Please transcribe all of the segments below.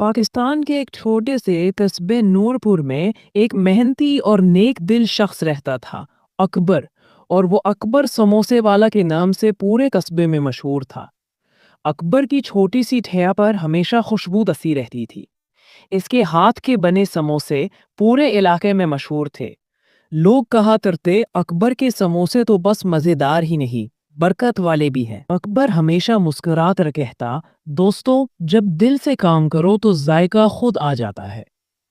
पाकिस्तान के एक छोटे से कस्बे नूरपुर में एक मेहनती और नेक दिल शख्स रहता था, अकबर। और वो अकबर समोसे वाला के नाम से पूरे कस्बे में मशहूर था। अकबर की छोटी सी ठेया पर हमेशा खुशबू दसी रहती थी। इसके हाथ के बने समोसे पूरे इलाके में मशहूर थे। लोग कहा करते, अकबर के समोसे तो बस मजेदार ही नहीं, बरकत वाले भी हैं। अकबर हमेशा मुस्कुरा कर कहता, दोस्तों, जब दिल से काम करो तो जायका खुद आ जाता है।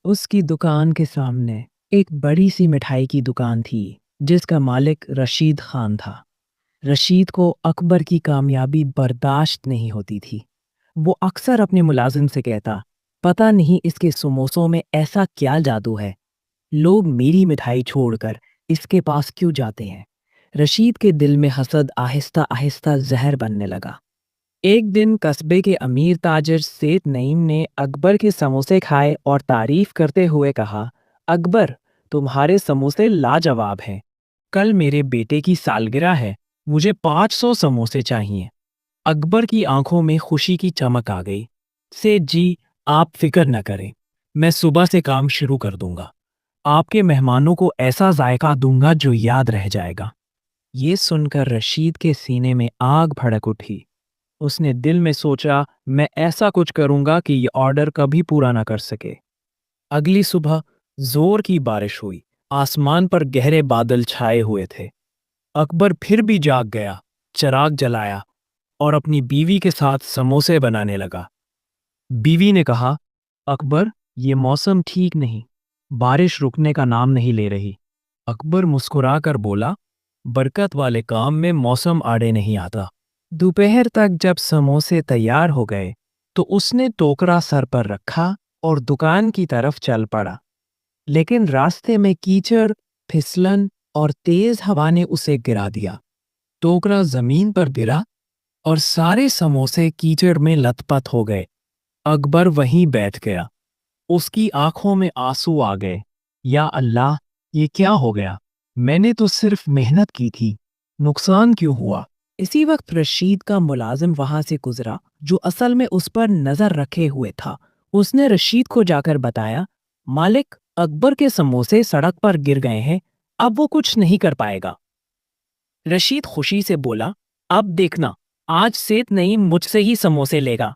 उसकी दुकान के सामने एक बड़ी सी मिठाई की दुकान थी, जिसका मालिक रशीद खान था। रशीद को अकबर की कामयाबी बर्दाश्त नहीं होती थी। वो अक्सर अपने मुलाजिम से कहता, पता नहीं इसके समोसों में ऐसा क्या जादू है, लोग मेरी मिठाई छोड़कर इसके पास क्यों जाते हैं। रशीद के दिल में हसद आहिस्ता आहिस्ता जहर बनने लगा। एक दिन कस्बे के अमीर ताजिर सेठ नईम ने अकबर के समोसे खाए और तारीफ करते हुए कहा, अकबर, तुम्हारे समोसे लाजवाब हैं। कल मेरे बेटे की सालगिरह है, मुझे 500 समोसे चाहिए। अकबर की आंखों में खुशी की चमक आ गई। सेठ जी, आप फिक्र न करें, मैं सुबह से काम शुरू कर दूंगा। आपके मेहमानों को ऐसा जायका दूंगा जो याद रह जाएगा। ये सुनकर रशीद के सीने में आग भड़क उठी। उसने दिल में सोचा, मैं ऐसा कुछ करूंगा कि ये ऑर्डर कभी पूरा ना कर सके। अगली सुबह जोर की बारिश हुई। आसमान पर गहरे बादल छाए हुए थे। अकबर फिर भी जाग गया, चिराग जलाया और अपनी बीवी के साथ समोसे बनाने लगा। बीवी ने कहा, अकबर, ये मौसम ठीक नहीं, बारिश रुकने का नाम नहीं ले रही। अकबर मुस्कुरा कर बोला, बरकत वाले काम में मौसम आड़े नहीं आता। दोपहर तक जब समोसे तैयार हो गए तो उसने टोकरा सर पर रखा और दुकान की तरफ चल पड़ा। लेकिन रास्ते में कीचड़, फिसलन और तेज हवा ने उसे गिरा दिया। टोकरा जमीन पर गिरा और सारे समोसे कीचड़ में लथपथ हो गए। अकबर वहीं बैठ गया। उसकी आंखों में आंसू आ गए। या अल्लाह, ये क्या हो गया? मैंने तो सिर्फ मेहनत की थी, नुकसान क्यों हुआ? इसी वक्त रशीद का मुलाजिम वहां से गुजरा, जो असल में उस पर नजर रखे हुए था। उसने रशीद को जाकर बताया, मालिक, अकबर के समोसे सड़क पर गिर गए हैं, अब वो कुछ नहीं कर पाएगा। रशीद खुशी से बोला, अब देखना, आज सेठ नईम मुझसे ही समोसे लेगा।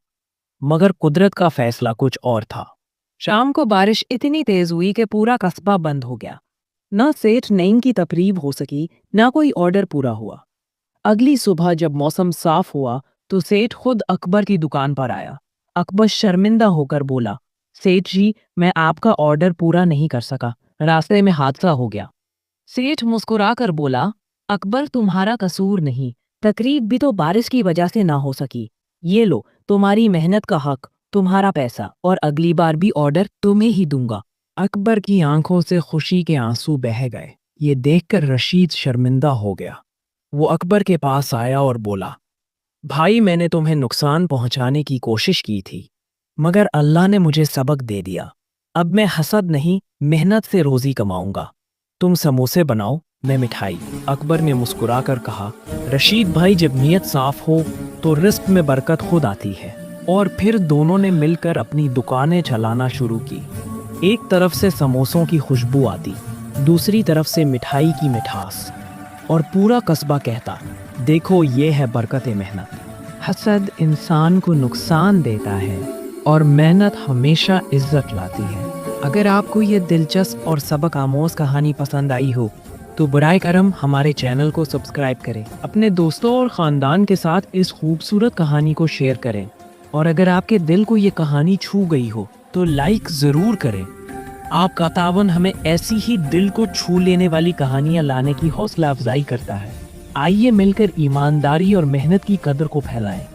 मगर कुदरत का फैसला कुछ और था। शाम को बारिश इतनी तेज हुई कि पूरा कस्बा बंद हो गया। न सेठ नईम की तकरीब हो सकी, न कोई ऑर्डर पूरा हुआ। अगली सुबह जब मौसम साफ हुआ तो सेठ खुद अकबर की दुकान पर आया। अकबर शर्मिंदा होकर बोला, सेठ जी, मैं आपका ऑर्डर पूरा नहीं कर सका, रास्ते में हादसा हो गया। सेठ मुस्कुरा कर बोला, अकबर, तुम्हारा कसूर नहीं, तकरीब भी तो बारिश की वजह से ना हो सकी। ये लो, तुम्हारी मेहनत का हक, तुम्हारा पैसा, और अगली बार भी ऑर्डर तुम्हें ही दूंगा। अकबर की आंखों से खुशी के आंसू बह गए। ये देखकर रशीद शर्मिंदा हो गया। वो अकबर के पास आया और बोला, भाई, मैंने तुम्हें नुकसान पहुंचाने की कोशिश की थी, मगर अल्लाह ने मुझे सबक दे दिया। अब मैं हसद नहीं, मेहनत से रोजी कमाऊंगा। तुम समोसे बनाओ, मैं मिठाई। अकबर ने मुस्कुराकर कहा, रशीद भाई, जब नीयत साफ हो तो रिस्क में बरकत खुद आती है। और फिर दोनों ने मिलकर अपनी दुकानें चलाना शुरू की। एक तरफ से समोसों की खुशबू आती, दूसरी तरफ से मिठाई की मिठास, और पूरा कस्बा कहता, देखो, ये है बरकत मेहनत। हसद इंसान को नुकसान देता है और मेहनत हमेशा इज्जत लाती है। अगर आपको ये दिलचस्प और सबक आमोज कहानी पसंद आई हो तो बराए करम हमारे चैनल को सब्सक्राइब करें, अपने दोस्तों और ख़ानदान के साथ इस खूबसूरत कहानी को शेयर करें, और अगर आपके दिल को ये कहानी छू गई हो तो लाइक ज़रूर करें। आपका तावन हमें ऐसी ही दिल को छू लेने वाली कहानियाँ लाने की हौसला अफजाई करता है। आइए मिलकर ईमानदारी और मेहनत की कदर को फैलाएं।